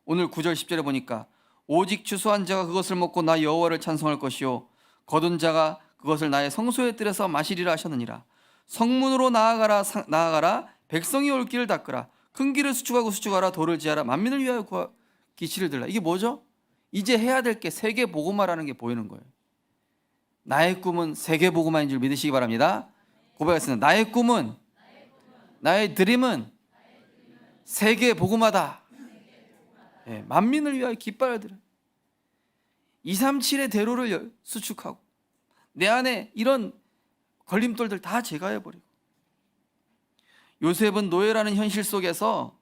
오늘 9절 10절에 보니까 오직 추수한 자가 그것을 먹고 나 여호와를 찬송할 것이요 거둔 자가 그것을 나의 성소의 뜰에서 마시리라 하셨느니라. 성문으로 나아가라. 백성이 올 길을 닦으라. 큰 길을 수축하고 수축하라. 돌을 지하라. 만민을 위하여 기치를 들라. 이게 뭐죠? 이제 해야 될 게 세계 복음화라는 게 보이는 거예요. 나의 꿈은 세계 복음화인 줄 믿으시기 바랍니다. 고백하겠습니다. 나의 꿈은, 나의 드림은 세계 복음화다. 네, 만민을 위하여 깃발을 들어 237의 대로를 수축하고 내 안에 이런 걸림돌들 다 제거해버리고. 요셉은 노예라는 현실 속에서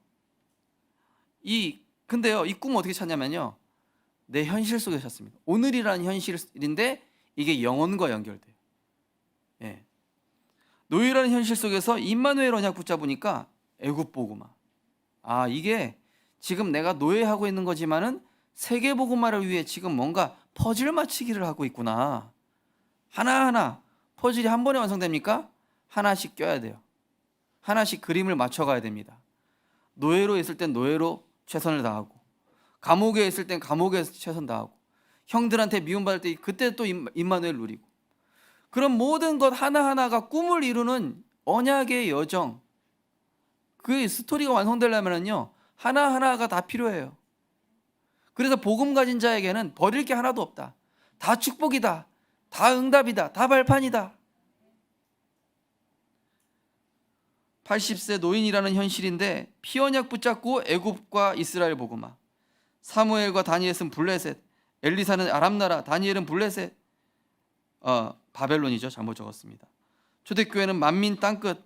근데요, 이 꿈 어떻게 찾냐면요, 내 현실 속에 찾습니다. 오늘이라는 현실인데 이게 영혼과 연결돼요. 예. 노예라는 현실 속에서 임마누엘 언약 붙잡으니까 애굽 복음화. 아, 이게 지금 내가 노예하고 있는 거지만은 세계 복음화를 위해 지금 뭔가 퍼즐 맞추기를 하고 있구나. 하나하나 퍼즐이 한 번에 완성됩니까? 하나씩 껴야 돼요. 하나씩 그림을 맞춰가야 됩니다. 노예로 있을 땐 노예로 최선을 다하고, 감옥에 있을 땐 감옥에서 최선 다하고, 형들한테 미움받을 때 그때 또 임마누엘 누리고. 그런 모든 것 하나하나가 꿈을 이루는 언약의 여정, 그 스토리가 완성되려면요 하나하나가 다 필요해요. 그래서 복음 가진 자에게는 버릴 게 하나도 없다. 다 축복이다. 다 응답이다. 다 발판이다. 80세 노인이라는 현실인데 피언약 붙잡고 애굽과 이스라엘 복음화. 사무엘과 다니엘은 블레셋, 엘리사는 아람나라, 다니엘은 블레셋, 바벨론이죠. 잘못 적었습니다. 초대교회는 만민 땅끝.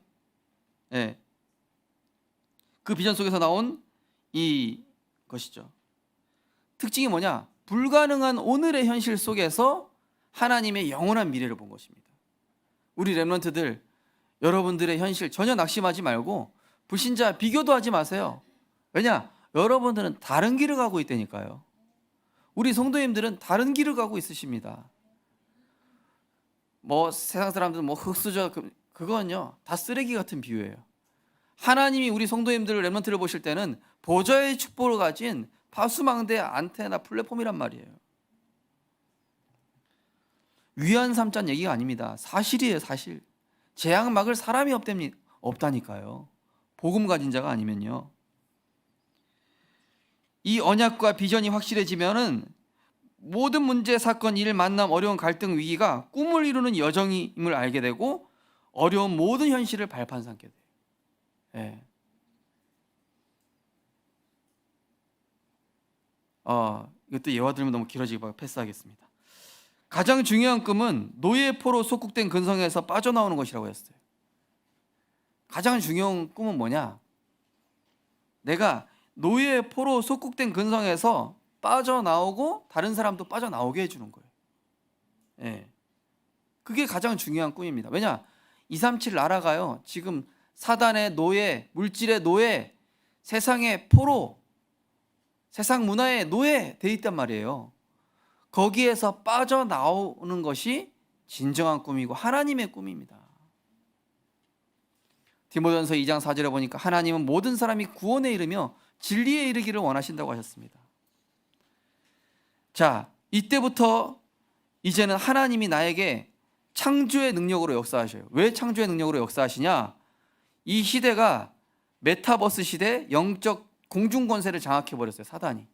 예. 그 비전 속에서 나온 이 것이죠. 특징이 뭐냐? 불가능한 오늘의 현실 속에서 하나님의 영원한 미래를 본 것입니다. 우리 렘넌트들, 여러분들의 현실 전혀 낙심하지 말고 불신자 비교도 하지 마세요. 왜냐? 여러분들은 다른 길을 가고 있다니까요. 우리 성도님들은 다른 길을 가고 있으십니다. 세상 사람들은 흙수저, 그건요 다 쓰레기 같은 비유예요. 하나님이 우리 성도님들 렘넌트를 보실 때는 보좌의 축복을 가진 파수망대 안테나 플랫폼이란 말이에요. 위안 삼자는 얘기가 아닙니다. 사실이에요, 사실. 재앙 막을 사람이 없다니까요. 복음 가진 자가 아니면요. 이 언약과 비전이 확실해지면은 모든 문제, 사건, 일, 만남, 어려운 갈등, 위기가 꿈을 이루는 여정임을 알게 되고 어려운 모든 현실을 발판 삼게 돼요. 예. 이것도 예화 들으면 너무 길어지고 패스하겠습니다. 가장 중요한 꿈은 노예 포로 속국된 근성에서 빠져나오는 것이라고 했어요. 가장 중요한 꿈은 뭐냐? 내가 노예 포로 속국된 근성에서 빠져나오고 다른 사람도 빠져나오게 해주는 거예요. 예. 그게 가장 중요한 꿈입니다. 왜냐? 237 나라가요, 지금 사단의 노예, 물질의 노예, 세상의 포로, 세상 문화의 노예 돼 있단 말이에요. 거기에서 빠져나오는 것이 진정한 꿈이고 하나님의 꿈입니다. 디모데전서 2장 4절에 보니까 하나님은 모든 사람이 구원에 이르며 진리에 이르기를 원하신다고 하셨습니다. 자, 이때부터 이제는 하나님이 나에게 창조의 능력으로 역사하셔요. 왜 창조의 능력으로 역사하시냐? 이 시대가 메타버스 시대, 영적 공중 권세를 장악해 버렸어요, 사단이.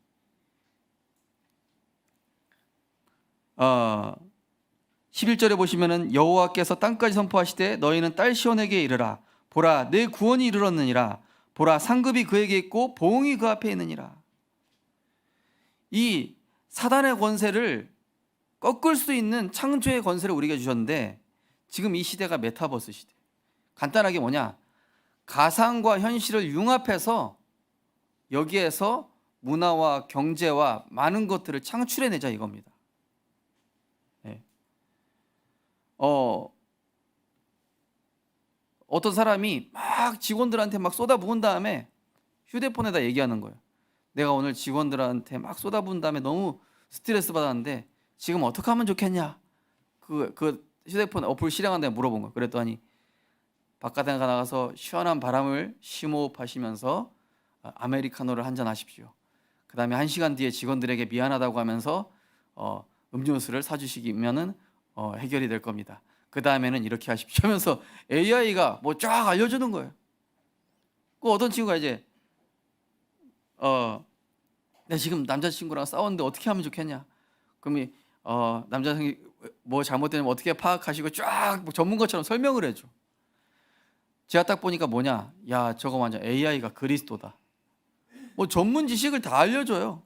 11절에 보시면은 여호와께서 땅까지 선포하시되 너희는 딸 시온에게 이르라. 보라, 내 구원이 이르렀느니라. 보라, 상급이 그에게 있고 보응이 그 앞에 있느니라. 이 사단의 권세를 꺾을 수 있는 창조의 권세를 우리에게 주셨는데, 지금 이 시대가 메타버스 시대. 간단하게 뭐냐? 가상과 현실을 융합해서 여기에서 문화와 경제와 많은 것들을 창출해내자 이겁니다. 네. 어떤 사람이 막 직원들한테 막 쏟아부은 다음에 휴대폰에다 얘기하는 거예요. 내가 오늘 직원들한테 막 쏟아부은 다음에 너무 스트레스 받았는데 지금 어떻게 하면 좋겠냐? 그 휴대폰 어플 실행한다고 물어본 거예요. 그랬더니 바깥에 나가서 시원한 바람을 심호흡하시면서 아메리카노를 한잔 하십시오. 그 다음에 1시간 뒤에 직원들에게 미안하다고 하면서 음료수를 사주시면은 해결이 될 겁니다. 그 다음에는 이렇게 하십시오 하면서 AI가 뭐 쫙 알려주는 거예요. 그 어떤 친구가 이제 내가 지금 남자친구랑 싸웠는데 어떻게 하면 좋겠냐? 그럼 남자친구 뭐 잘못되면 어떻게 파악하시고 쫙 뭐 전문가처럼 설명을 해줘. 제가 딱 보니까 뭐냐? 야, 저거 완전 AI가 그리스도다. 뭐 전문 지식을 다 알려줘요.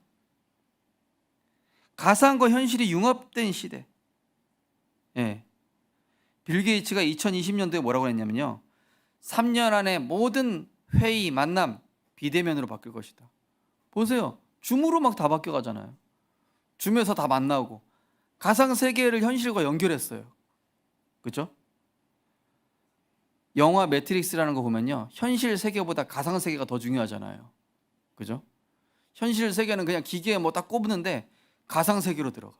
가상과 현실이 융합된 시대. 예. 빌 게이츠가 2020년도에 뭐라고 했냐면요, 3년 안에 모든 회의, 만남 비대면으로 바뀔 것이다. 보세요. 줌으로 막 다 바뀌어가잖아요. 줌에서 다 만나고 가상 세계를 현실과 연결했어요. 그렇죠? 영화 매트릭스라는 거 보면요, 현실 세계보다 가상 세계가 더 중요하잖아요. 그죠? 현실 세계는 그냥 기계에 뭐 딱 꼽는데 가상 세계로 들어가.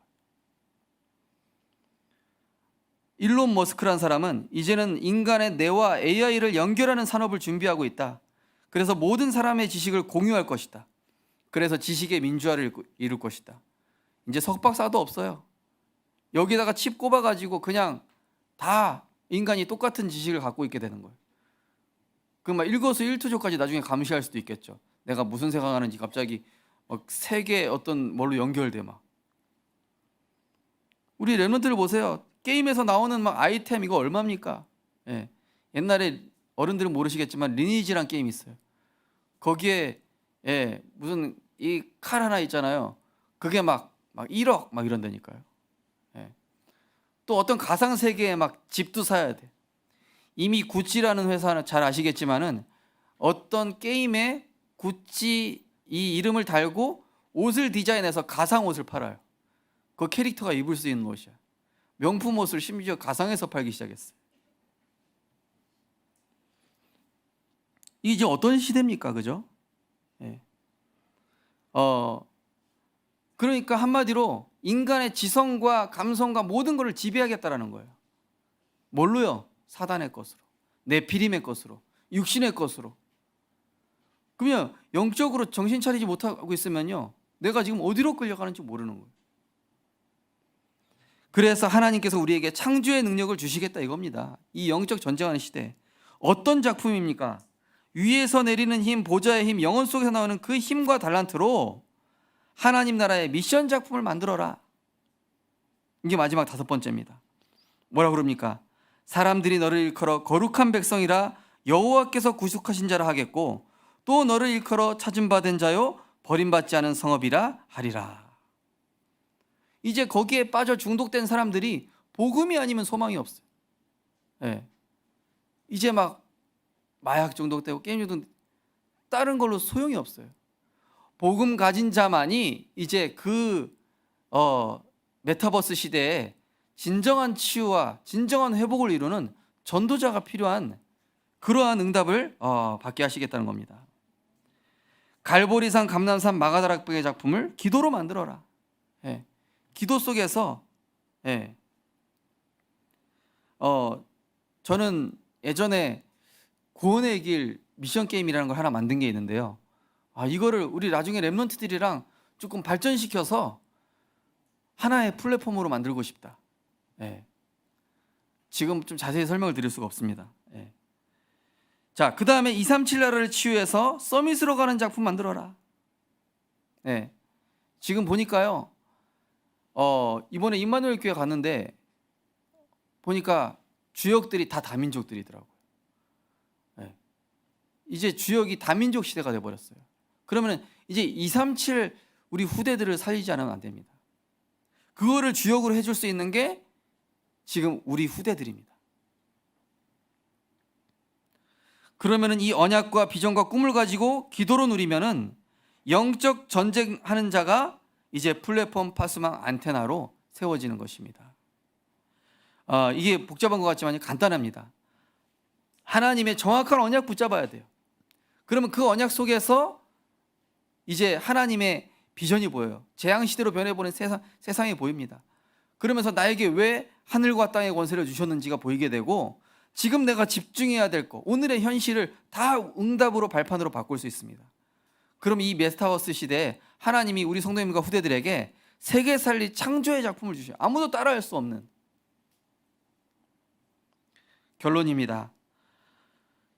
일론 머스크라는 사람은 이제는 인간의 뇌와 AI를 연결하는 산업을 준비하고 있다. 그래서 모든 사람의 지식을 공유할 것이다. 그래서 지식의 민주화를 이룰 것이다. 이제 석박사도 없어요. 여기다가 칩 꼽아가지고 그냥 다 인간이 똑같은 지식을 갖고 있게 되는 거예요. 그 막 일거수일투족까지 나중에 감시할 수도 있겠죠. 내가 무슨 생각하는지 갑자기 막 세계 어떤 뭘로 연결돼 막. 우리 랩런트를 보세요. 게임에서 나오는 막 아이템 이거 얼마입니까? 예. 옛날에 어른들은 모르시겠지만 리니지란 게임 있어요. 거기에 무슨 이 칼 하나 있잖아요. 그게 막 1억 막 이런다니까요. 예. 또 어떤 가상 세계에 막 집도 사야 돼. 이미 구찌라는 회사는 잘 아시겠지만은 어떤 게임에 구찌 이 이름을 달고 옷을 디자인해서 가상 옷을 팔아요. 그 캐릭터가 입을 수 있는 옷이야. 명품 옷을 심지어 가상에서 팔기 시작했어요. 이게 어떤 시대입니까? 그죠? 예. 그러니까 한마디로 인간의 지성과 감성과 모든 것을 지배하겠다라는 거예요. 뭘로요? 사단의 것으로, 네피림의 것으로, 육신의 것으로. 그러면 영적으로 정신 차리지 못하고 있으면요, 내가 지금 어디로 끌려가는지 모르는 거예요. 그래서 하나님께서 우리에게 창조의 능력을 주시겠다 이겁니다. 이 영적 전쟁하는 시대. 어떤 작품입니까? 위에서 내리는 힘, 보좌의 힘, 영혼 속에서 나오는 그 힘과 달란트로 하나님 나라의 미션 작품을 만들어라. 이게 마지막 5번째입니다. 뭐라 그럽니까? 사람들이 너를 일컬어 거룩한 백성이라 여호와께서 구속하신 자라 하겠고, 또 너를 일컬어 찾은 바 된 자요 버림받지 않은 성읍이라 하리라. 이제 거기에 빠져 중독된 사람들이 복음이 아니면 소망이 없어요. 예. 이제 막 마약 중독되고 게임 중독, 다른 걸로 소용이 없어요. 복음 가진 자만이 이제 그 메타버스 시대에 진정한 치유와 진정한 회복을 이루는 전도자가 필요한 그러한 응답을 받게 하시겠다는 겁니다. 갈보리산, 감람산, 마가다락방의 작품을 기도로 만들어라. 예. 기도 속에서 저는 예전에 구원의 길 미션 게임이라는 걸 하나 만든 게 있는데요. 이거를 우리 나중에 랩런트들이랑 조금 발전시켜서 하나의 플랫폼으로 만들고 싶다. 지금 좀 자세히 설명을 드릴 수가 없습니다. 자, 그 다음에 237 나라를 치유해서 서밋으로 가는 작품 만들어라. 네. 지금 보니까요, 이번에 임마누엘 교회 갔는데 보니까 주역들이 다 다민족들이더라고요. 네. 이제 주역이 다민족 시대가 돼버렸어요. 그러면 이제 237 우리 후대들을 살리지 않으면 안 됩니다. 그거를 주역으로 해줄 수 있는 게 지금 우리 후대들입니다. 그러면은 이 언약과 비전과 꿈을 가지고 기도로 누리면은 영적 전쟁하는 자가 이제 플랫폼 파수망 안테나로 세워지는 것입니다. 이게 복잡한 것 같지만 간단합니다. 하나님의 정확한 언약 붙잡아야 돼요. 그러면 그 언약 속에서 이제 하나님의 비전이 보여요. 재앙시대로 변해보는 세상이 보입니다. 그러면서 나에게 왜 하늘과 땅의 권세를 주셨는지가 보이게 되고, 지금 내가 집중해야 될 거, 오늘의 현실을 다 응답으로 발판으로 바꿀 수 있습니다. 그럼 이 메타버스 시대에 하나님이 우리 성도님과 후대들에게 세계 살리 창조의 작품을 주셔요. 아무도 따라할 수 없는. 결론입니다.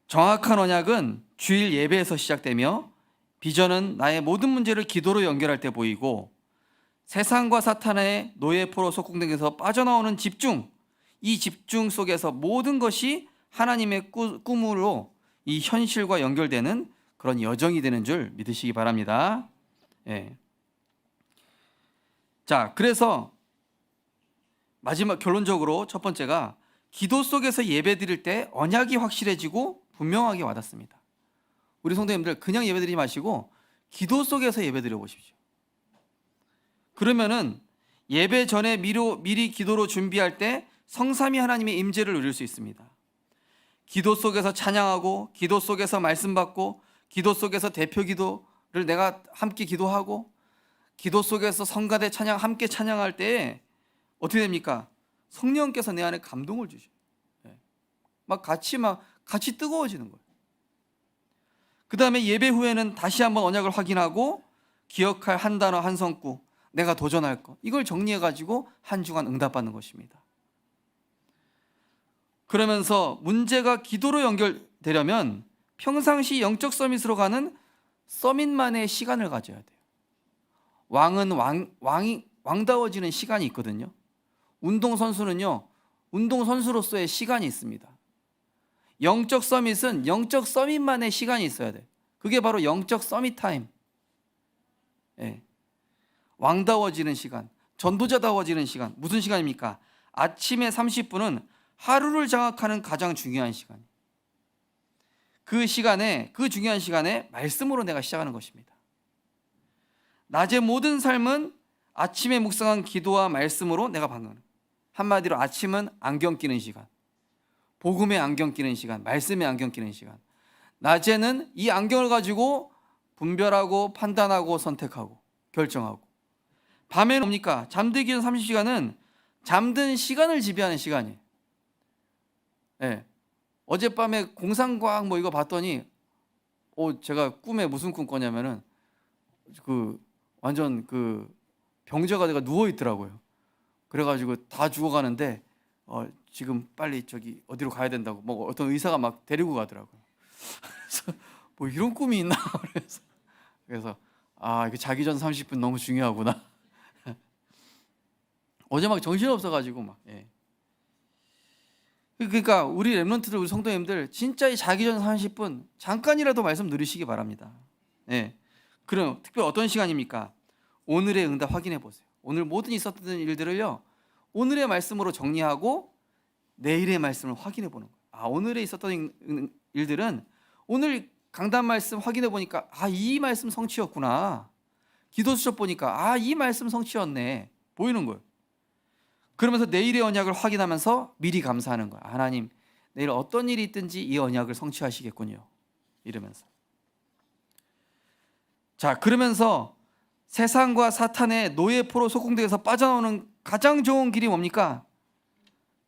정확한 언약은 주일 예배에서 시작되며, 비전은 나의 모든 문제를 기도로 연결할 때 보이고, 세상과 사탄의 노예포로 속공되면서 빠져나오는 집중, 이 집중 속에서 모든 것이 하나님의 꿈으로 이 현실과 연결되는 그런 여정이 되는 줄 믿으시기 바랍니다. 예. 자, 그래서 마지막 결론적으로 첫 번째가 기도 속에서 예배 드릴 때 언약이 확실해지고 분명하게 와닿습니다. 우리 성도님들 그냥 예배 드리지 마시고 기도 속에서 예배 드려 보십시오. 그러면은 예배 전에 미리 기도로 준비할 때 성삼위 하나님의 임재를 누릴 수 있습니다. 기도 속에서 찬양하고, 기도 속에서 말씀 받고, 기도 속에서 대표 기도를 내가 함께 기도하고, 기도 속에서 성가대 찬양 함께 찬양할 때 어떻게 됩니까? 성령께서 내 안에 감동을 주셔요. 같이 뜨거워지는 거예요. 그 다음에 예배 후에는 다시 한번 언약을 확인하고, 기억할 한 단어 한 성구, 내가 도전할 거, 이걸 정리해 가지고 한 주간 응답받는 것입니다. 그러면서 문제가 기도로 연결되려면 평상시 영적 서밋으로 가는 서밋만의 시간을 가져야 돼요. 왕은 왕다워지는 시간이 있거든요. 운동선수는요, 운동선수로서의 시간이 있습니다. 영적 서밋은 영적 서밋만의 시간이 있어야 돼요. 그게 바로 영적 서밋 타임. 예. 왕다워지는 시간, 전도자다워지는 시간. 무슨 시간입니까? 아침에 30분은 하루를 장악하는 가장 중요한 시간. 그 중요한 시간에 말씀으로 내가 시작하는 것입니다. 낮의 모든 삶은 아침에 묵상한 기도와 말씀으로 내가 방어하는. 한마디로 아침은 안경 끼는 시간, 복음에 안경 끼는 시간, 말씀에 안경 끼는 시간. 낮에는 이 안경을 가지고 분별하고 판단하고 선택하고 결정하고. 밤에는 뭡니까? 잠들기 전 30시간은 잠든 시간을 지배하는 시간이에요. 네. 어젯밤에 공상과학 이거 봤더니 제가 꿈에 무슨 꿈 꿨냐면은 완전 병자가 내가 누워 있더라고요. 그래가지고 다 죽어가는데 지금 빨리 어디로 가야 된다고 어떤 의사가 막 데리고 가더라고요. 그래서 이런 꿈이 있나? 그래서 이게 자기 전 30분 너무 중요하구나. 어제 막 정신 없어가지고 예. 그러니까 우리 렘넌트들, 우리 성도님들 진짜 이 자기 전 30분 잠깐이라도 말씀 누리시기 바랍니다. 예. 그럼 특별히 어떤 시간입니까? 오늘의 응답 확인해 보세요. 오늘 모든 있었던 일들을요, 오늘의 말씀으로 정리하고 내일의 말씀을 확인해 보는 거예요. 오늘에 있었던 일들은 오늘 강단 말씀 확인해 보니까 이 말씀 성취였구나. 기도 수첩 보니까 이 말씀 성취였네. 보이는 거예요. 그러면서 내일의 언약을 확인하면서 미리 감사하는 거예요. 하나님, 내일 어떤 일이 있든지 이 언약을 성취하시겠군요. 이러면서. 자, 그러면서 세상과 사탄의 노예포로 속공되어서 빠져나오는 가장 좋은 길이 뭡니까?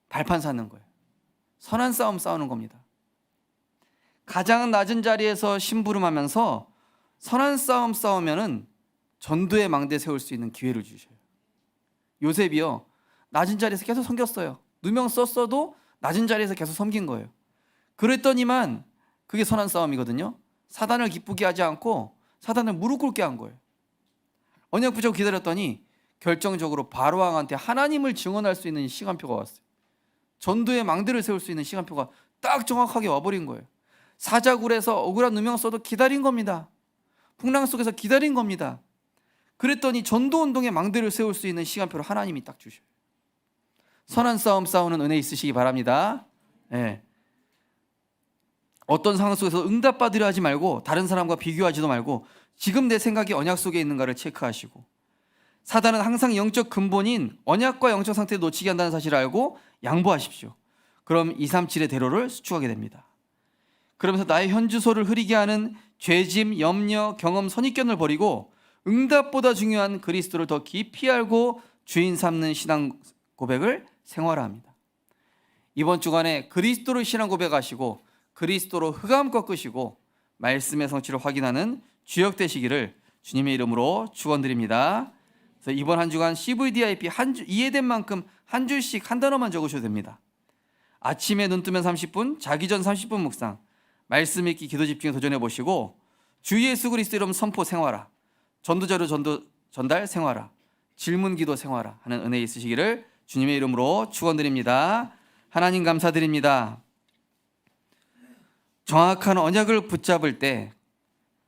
발판 쌓는 거예요. 선한 싸움 싸우는 겁니다. 가장 낮은 자리에서 심부름하면서 선한 싸움 싸우면은 전도의 망대 세울 수 있는 기회를 주셔요. 요셉이요, 낮은 자리에서 계속 섬겼어요. 누명 썼어도 낮은 자리에서 계속 섬긴 거예요. 그랬더니만 그게 선한 싸움이거든요. 사단을 기쁘게 하지 않고 사단을 무릎 꿇게 한 거예요. 언약 붙잡고 기다렸더니 결정적으로 바로왕한테 하나님을 증언할 수 있는 시간표가 왔어요. 전도의 망대를 세울 수 있는 시간표가 딱 정확하게 와버린 거예요. 사자굴에서 억울한 누명 써도 기다린 겁니다. 풍랑 속에서 기다린 겁니다. 그랬더니 전도운동의 망대를 세울 수 있는 시간표를 하나님이 딱 주셔요. 선한 싸움 싸우는 은혜 있으시기 바랍니다. 네. 어떤 상황 속에서 응답받으려 하지 말고 다른 사람과 비교하지도 말고 지금 내 생각이 언약 속에 있는가를 체크하시고, 사단은 항상 영적 근본인 언약과 영적 상태를 놓치게 한다는 사실을 알고 양보하십시오. 그럼 237의 대로를 수축하게 됩니다. 그러면서 나의 현주소를 흐리게 하는 죄짐, 염려, 경험, 선입견을 버리고 응답보다 중요한 그리스도를 더 깊이 알고 주인 삼는 신앙 고백을 생활화합니다. 이번 주간에 그리스도를 신앙 고백하시고 그리스도로 흑암 꺾으시고 말씀의 성취를 확인하는 주역 되시기를 주님의 이름으로 축원드립니다. 그래서 이번 한 주간 CVDIP 이해된 만큼 한 줄씩 한 단어만 적으셔도 됩니다. 아침에 눈 뜨면 30분, 자기 전 30분 묵상, 말씀 읽기, 기도 집중에 도전해 보시고 주 예수 그리스도 이름 선포 생활화, 전도자료 전달 생활화, 질문 기도 생활화 하는 은혜 있으시기를 주님의 이름으로 축원드립니다. 하나님 감사드립니다. 정확한 언약을 붙잡을 때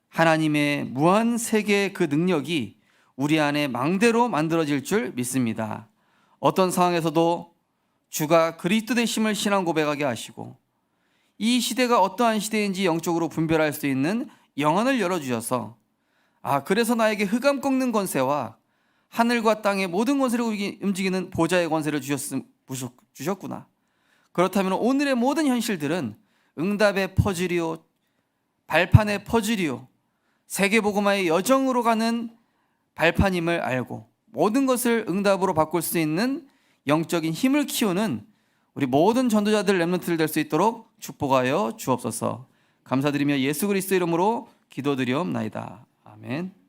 하나님의 무한 세계의 그 능력이 우리 안에 망대로 만들어질 줄 믿습니다. 어떤 상황에서도 주가 그리스도 되심을 신앙 고백하게 하시고 이 시대가 어떠한 시대인지 영적으로 분별할 수 있는 영안을 열어주셔서 그래서 나에게 흑암 꺾는 권세와 하늘과 땅의 모든 권세를 움직이는 보좌의 권세를 주셨구나. 그렇다면 오늘의 모든 현실들은 응답의 퍼즐이요, 발판의 퍼즐이요, 세계복음화의 여정으로 가는 발판임을 알고 모든 것을 응답으로 바꿀 수 있는 영적인 힘을 키우는 우리 모든 전도자들 렘넌트들 될 수 있도록 축복하여 주옵소서. 감사드리며 예수 그리스도 이름으로 기도드리옵나이다. 아멘.